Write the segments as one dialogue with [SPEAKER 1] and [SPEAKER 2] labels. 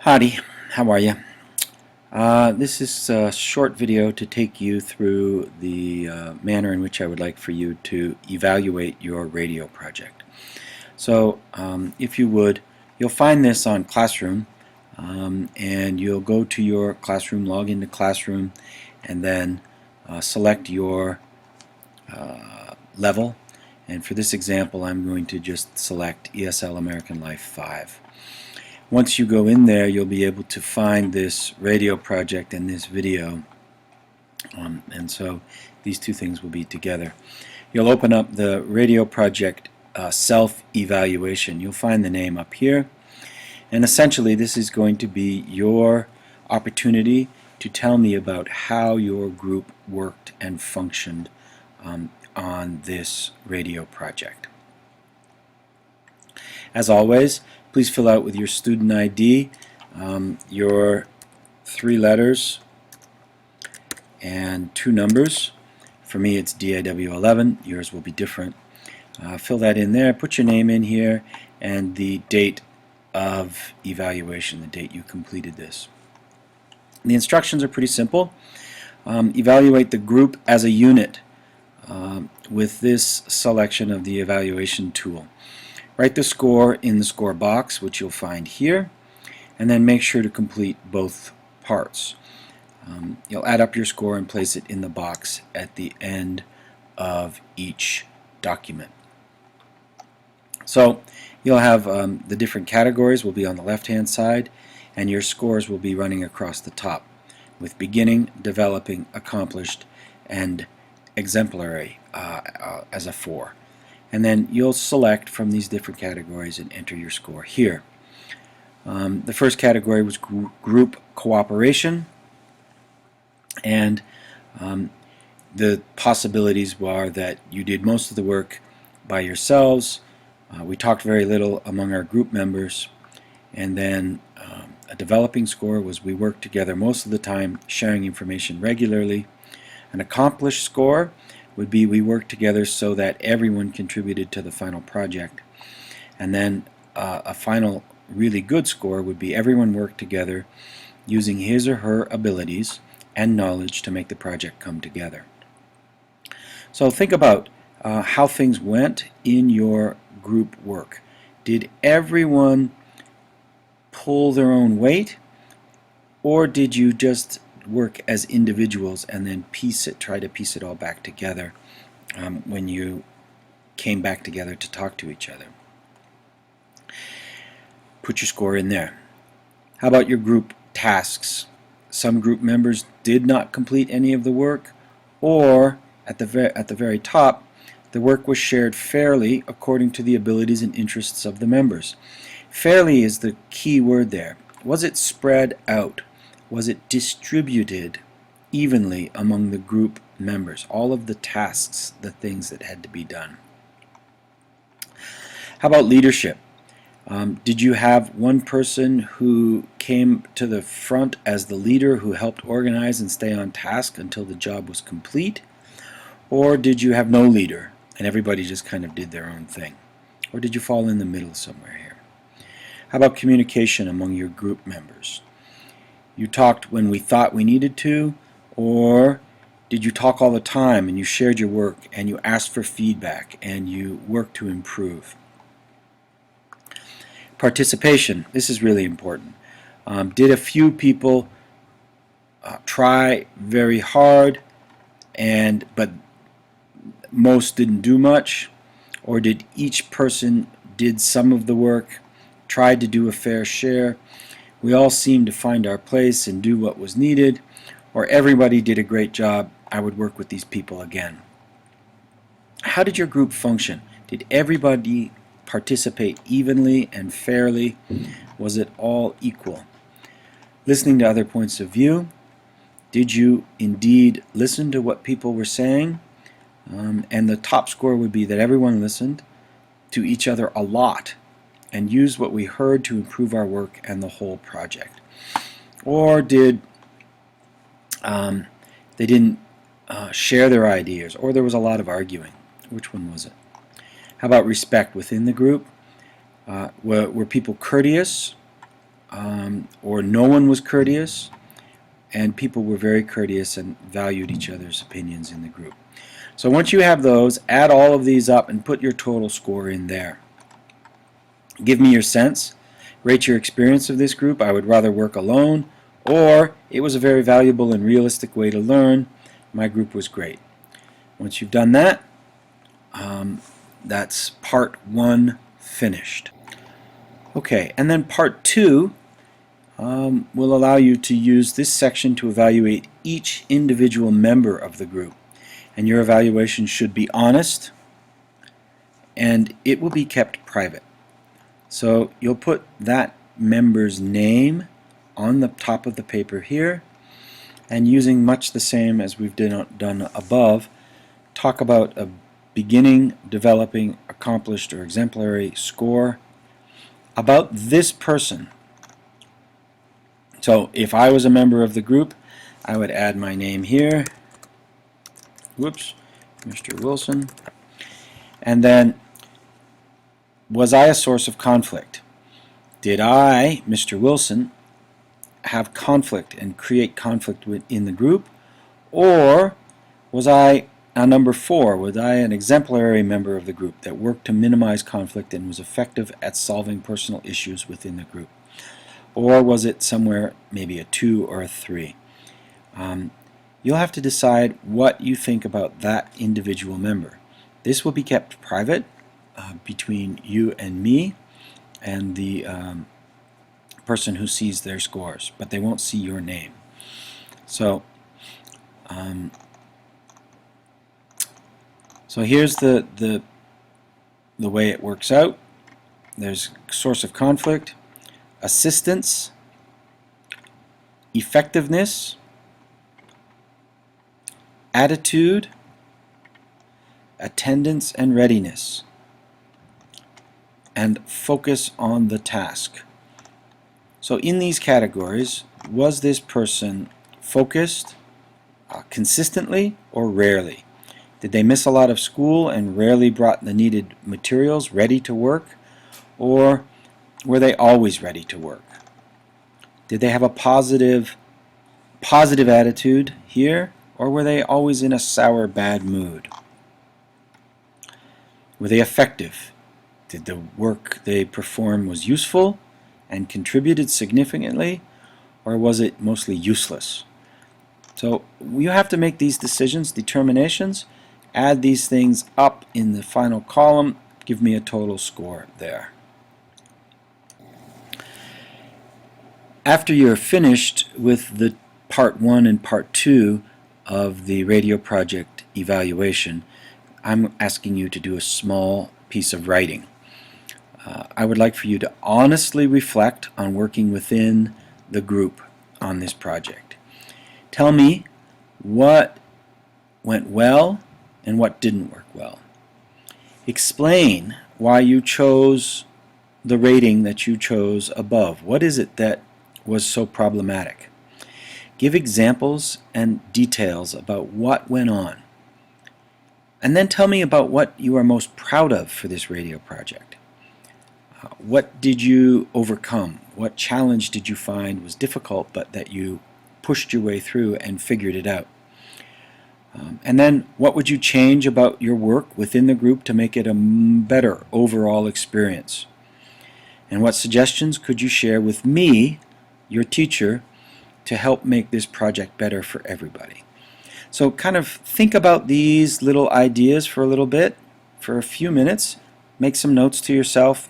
[SPEAKER 1] Howdy, how are you? This is a short video to take you through the manner in which I would like for you to evaluate your radio project. So if you would, you'll find this on Classroom, and you'll go to your Classroom, log into Classroom, and then select your level. And for this example, I'm going to just select ESL American Life 5. Once you go in there, you'll be able to find this radio project and this video, and so these two things will be together. You'll open up the radio project self-evaluation. You'll find the name up here, and essentially this is going to be your opportunity to tell me about how your group worked and functioned on this radio project. As always, please fill out with your student ID, your 3 letters and 2 numbers. For me it's DAW11, yours will be different. Fill that in there, put your name in here, and the date of evaluation, the date you completed this. The instructions are pretty simple. Evaluate the group as a unit with this selection of the evaluation tool. Write the score in the score box, which you'll find here, and then make sure to complete both parts. You'll add up your score and place it in the box at the end of each document. So you'll have the different categories will be on the left-hand side, and your scores will be running across the top with beginning, developing, accomplished, and exemplary as a 4. And then you'll select from these different categories and enter your score here. The first category was group cooperation, and the possibilities were that you did most of the work by yourselves, we talked very little among our group members, and then a developing score was we worked together most of the time, sharing information regularly. An accomplished score would be we worked together so that everyone contributed to the final project. And then a final really good score would be everyone worked together using his or her abilities and knowledge to make the project come together. So think about how things went in your group work. Did everyone pull their own weight, or did you just work as individuals and then try to piece it all back together when you came back together to talk to each other? Put your score in there. How about your group tasks? Some group members did not complete any of the work, or at the very top, the work was shared fairly according to the abilities and interests of the members. Fairly is the key word there. Was it spread out? Was it distributed evenly among the group members? All of the tasks, the things that had to be done. How about leadership? Did you have one person who came to the front as the leader who helped organize and stay on task until the job was complete? Or did you have no leader and everybody just kind of did their own thing? Or did you fall in the middle somewhere here? How about communication among your group members? You talked when we thought we needed to, or did you talk all the time and you shared your work and you asked for feedback and you worked to improve? Participation, this is really important. Did a few people try very hard but most didn't do much? Or did each person did some of the work, tried to do a fair share? We all seemed to find our place and do what was needed, or everybody did a great job, I would work with these people again. How did your group function? Did everybody participate evenly and fairly? Was it all equal? Listening to other points of view, did you indeed listen to what people were saying? And the top score would be that everyone listened to each other a lot and used what we heard to improve our work and the whole project. Or did they didn't share their ideas, or there was a lot of arguing? Which one was it? How about respect within the group? Were people courteous? or no one was courteous, and people were very courteous and valued each other's opinions in the group. So once you have those, add all of these up and put your total score in there. Give me your sense. Rate your experience of this group. I would rather work alone, or it was a very valuable and realistic way to learn. My group was great. Once you've done that, that's part 1 finished. Okay, and then part 2 will allow you to use this section to evaluate each individual member of the group. And your evaluation should be honest, and it will be kept private. So you'll put that member's name on the top of the paper here, and using much the same as we've done above, talk about a beginning, developing, accomplished, or exemplary score about this person. So if I was a member of the group, I would add my name here. Whoops, Mr. Wilson. And then, was I a source of conflict? Did I, Mr. Wilson, have conflict and create conflict within the group? Or was I, number 4, was I an exemplary member of the group that worked to minimize conflict and was effective at solving personal issues within the group? Or was it somewhere maybe a 2 or a 3? You'll have to decide what you think about that individual member. This will be kept private between you and me and the person who sees their scores, but they won't see your name. So here's the way it works out. There's source of conflict, assistance, effectiveness, attitude, attendance and readiness, and focus on the task. So in these categories, was this person focused consistently or rarely? Did they miss a lot of school and rarely brought the needed materials ready to work? Or were they always ready to work? Did they have a positive attitude here? Or were they always in a sour, bad mood? Were they effective? Did the work they performed was useful and contributed significantly? Or was it mostly useless? So you have to make these decisions, determinations, add these things up in the final column, give me a total score there. After you're finished with the part 1 and part 2 of the radio project evaluation, I'm asking you to do a small piece of writing. I would like for you to honestly reflect on working within the group on this project. Tell me what went well and what didn't work well. Explain why you chose the rating that you chose above. What is it that was so problematic? Give examples and details about what went on. And then tell me about what you are most proud of for this radio project. What did you overcome? What challenge did you find was difficult but that you pushed your way through and figured it out? And then what would you change about your work within the group to make it a better overall experience? And what suggestions could you share with me, your teacher, to help make this project better for everybody? So kind of think about these little ideas for a little bit, for a few minutes, make some notes to yourself,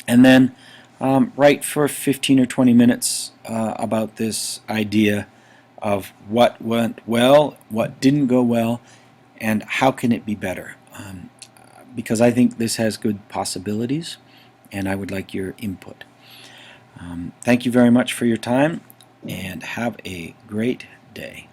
[SPEAKER 1] and then write for 15 or 20 minutes about this idea of what went well, what didn't go well, and how can it be better. Because I think this has good possibilities, and I would like your input. Thank you very much for your time, and have a great day.